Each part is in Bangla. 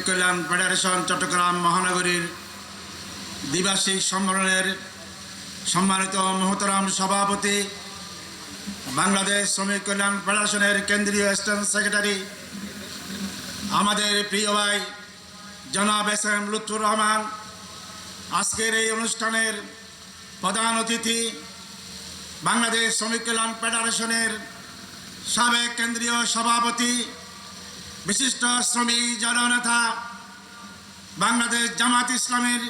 শ্রমিক কল্যাণ ফেডারেশন চট্টগ্রাম মহানগরীর দ্বিবার্ষিক সম্মেলনের সম্মানিত মহতরাম সভাপতি, বাংলাদেশ শ্রমিক কল্যাণ ফেডারেশনের কেন্দ্রীয় স্ট্যান্ড সেক্রেটারি, আমাদের প্রিয় ভাই জনাব এস.এম. লুৎফুর রহমান, আজকের এই অনুষ্ঠানের প্রধান অতিথি বাংলাদেশ শ্রমিক কল্যাণ ফেডারেশনের সাবেক কেন্দ্রীয় সভাপতি, বিশিষ্ট শ্রমিক জননেতা, বাংলাদেশ জামাত ইসলামীর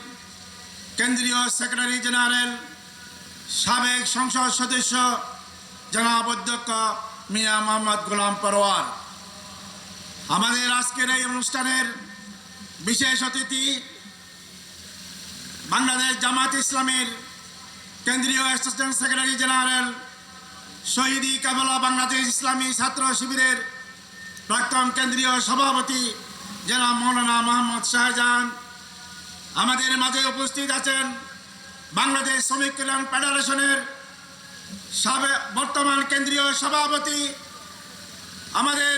কেন্দ্রীয় সেক্রেটারি জেনারেল, সাবেক সংসদ সদস্য জনাব অধ্যক্ষ মিয়া মোহাম্মদ গোলাম পরোয়ার। আমাদের আজকের এই অনুষ্ঠানের বিশেষ অতিথি বাংলাদেশ জামাত ইসলামীর কেন্দ্রীয় অ্যাসিস্ট্যান্ট সেক্রেটারি জেনারেল, শহীদি কাফেলা বাংলাদেশ ইসলামী ছাত্র শিবিরের প্রাক্তন কেন্দ্রীয় সভাপতি জনাব মৌলানা মোহাম্মদ শাহজাহান। আমাদের মাঝে উপস্থিত আছেন বাংলাদেশ শ্রমিক কল্যাণ ফেডারেশনের বর্তমান কেন্দ্রীয় সভাপতি, আমাদের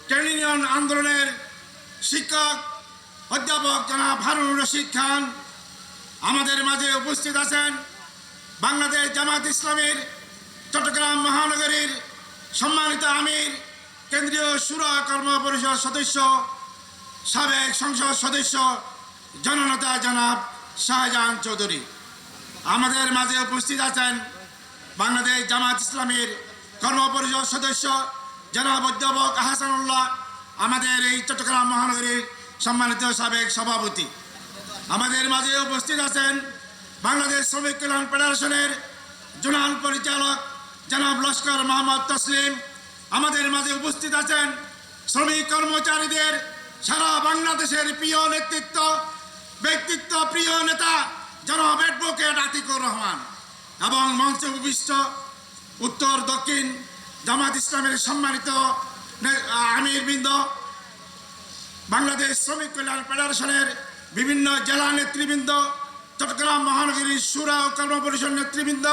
ট্রেড ইউনিয়ন আন্দোলনের শিক্ষক অধ্যাপক জনাব হারুনুর রশিদ খান। আমাদের মাঝে উপস্থিত আছেন বাংলাদেশ জামাত ইসলামীর চট্টগ্রাম মহানগরীর সম্মানিত আমির, কেন্দ্রীয় শুরা কর্ম পরিষদ সদস্য, সাবেক সংসদ সদস্য জননেতা জনাব শাহজাহান চৌধুরী। আমাদের মাঝে উপস্থিত আছেন বাংলাদেশ জামাত ইসলামীর কর্ম পরিষদ সদস্য জনাব অধ্যাপক আহসানুল্লাহ, আমাদের এই চট্টগ্রাম মহানগরীর সম্মানিত সাবেক সভাপতি। আমাদের মাঝে উপস্থিত আছেন বাংলাদেশ শ্রমিক কল্যাণ ফেডারেশনের জোনাল পরিচালক জনাব লস্কর মোহাম্মদ তসলিম। আমাদের মাঝে উপস্থিত আছেন শ্রমিক কর্মচারীদের সারা বাংলাদেশের প্রিয় ব্যক্তিত্ব প্রিয় নেতা জনাব অ্যাডভোকেট আতিকুর রহমান, এবং মঞ্চে উপবিষ্ট উত্তর দক্ষিণ জামাত ইসলামের সম্মানিত আমিরবৃন্দ, বাংলাদেশ শ্রমিক কল্যাণ ফেডারেশনের বিভিন্ন জেলা নেতৃবৃন্দ, চট্টগ্রাম মহানগরীর শুরা ও কর্ম পরিষদ নেতৃবৃন্দ,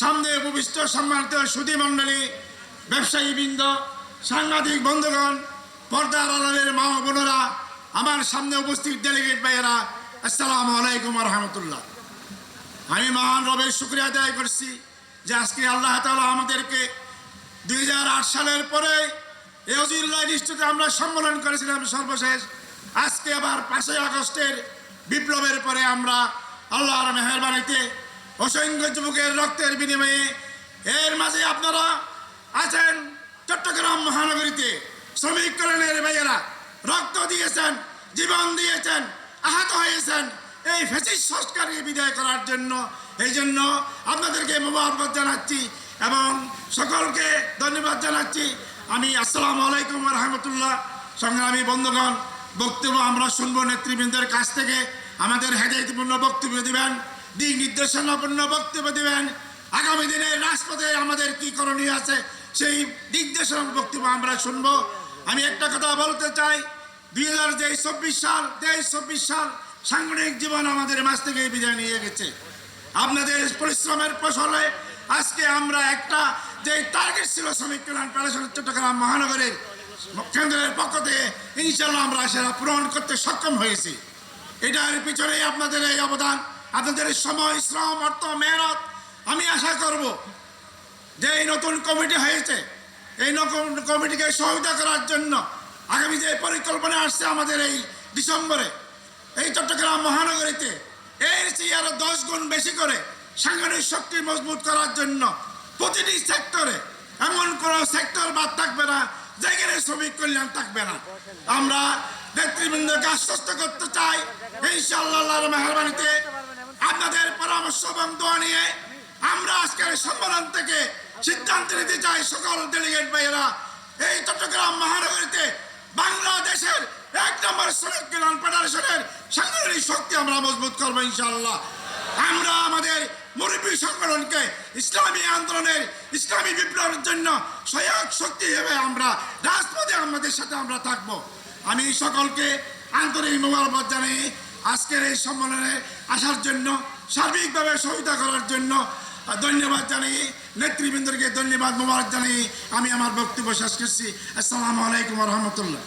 সামনে উপবিষ্ট সম্মানিত সুধী মণ্ডলী, ব্যবসায়ীবৃন্দ, সাংবাদিক বন্ধুগণ, পর্দার আড়ালের মা ও বোনেরা, আমার সামনে উপস্থিত ডেলিগেট ভাইয়েরা, আসসালামু আলাইকুম রহমতুল্লাহ। আমি মহান রবের শুকরিয়া আদায় করছি যে আজকে আল্লাহ তাআলা আমাদেরকে 2008 সালের পরে এই অজিল্লাহ ডিস্ট্রিক্টে আমরা সম্মেলন করেছিলাম সর্বশেষ। আজকে আবার 5ই আগস্টের বিপ্লবের পরে আমরা আল্লাহর মেহেরবানিতে অসংখ্য যুবকের রক্তের বিনিময়ে এর মাঝে আপনারা আছেন চট্টগ্রাম মহানগরীতে শ্রমিক কল্যাণের ভাইয়েরা রক্ত দিয়েছেন, জীবন দিয়েছেন, আহত হয়েছেন এই ফ্যাসিস্ট সংস্কারকে বিদায় করার জন্য। এই জন্য আপনাদেরকে মোবারকবাদ জানাচ্ছি এবং সকলকে ধন্যবাদ জানাচ্ছি। আমি আসসালামু আলাইকুম রহমতুল্লাহ। সংগ্রামী বন্ধুগণ, বক্তব্য আমরা শুনবো নেতৃবৃন্দের কাছ থেকে। আমাদের হেদায়েতপূর্ণ বক্তব্য দিবেন, দিক নির্দেশনাপূর্ণ বক্তব্য দিবেন। আগামী দিনের রাজপথে আমাদের কি করণীয় আছে সেই দিক নির্দেশনা বক্তব্য আমরা শুনবো। আমি একটা কথা বলতে চাই, 2023-24 সাল সাংগঠনিক জীবন আমাদের মাঝ থেকে বিদায় নিয়ে গেছে। আপনাদের পরিশ্রমের ফসলে আজকে আমরা একটা যে টার্গেট ছিল শ্রমিক কল্যাণ ফেডারেশন চট্টগ্রাম মহানগরের কেন্দ্রের পক্ষ থেকে ইনশাল্লাহ আমরা সেটা পূরণ করতে সক্ষম হয়েছি। এটার পিছনে আপনাদের এই অবদান, আপনাদের সময়, শ্রম, অর্থ, মেহনত। আমি আশা করব যে এই নতুন কমিটি হয়েছে, এই নতুন কমিটিকে সহায়তা করার জন্য আগামী যে পরিকল্পনা আসছে আমাদের এই ডিসেম্বরে এই চট্টগ্রাম মহানগরীতে এর চেয়ে আরো 10 গুণ বেশি করে সাংগঠনিক শক্তি মজবুত করার জন্য প্রতিটি সেক্টরে এমন কোনো সেক্টর বাদ থাকবে না যেখানে শ্রমিক কল্যাণ থাকবে না। আমরা নেতৃবৃন্দকে আশ্বস্ত করতে চাই ইনশাআল্লাহ আল্লাহর মেহেরবানিতে আপনাদের পরামর্শ এবং দোয়া নিয়ে আমরা আজকের সম্মেলন থেকে সিদ্ধান্ত নিতে চাই সকল ডেলিগেট ভাইয়েরা এই চট্টগ্রাম মহানগরীতে বাংলাদেশের 1 নম্বর শ্রমিক কল্যাণ ফেডারেশনের সাংগঠনিক শক্তি আমরা মজবুত করবো ইনশাআল্লাহ। আমরা আমাদের মুরব্বী সংগঠনকে ইসলামী আন্দোলনের, ইসলামী বিপ্লবের জন্য সহায়ক শক্তি হিসেবে আমরা রাজপথে আমাদের সাথে আমরা থাকবো। আমি সকলকে আন্তরিক মোবারকবাদ জানাই আজকের এই সম্মেলনে আসার জন্য, সার্বিকভাবে সহায়তা করার জন্য ধন্যবাদ জানাই। নেতৃবৃন্দকে ধন্যবাদ মোবারক জানাই আমি আমার বক্তব্য শেষ করছি। আসসালামু আলাইকুম রহমতুল্লাহ।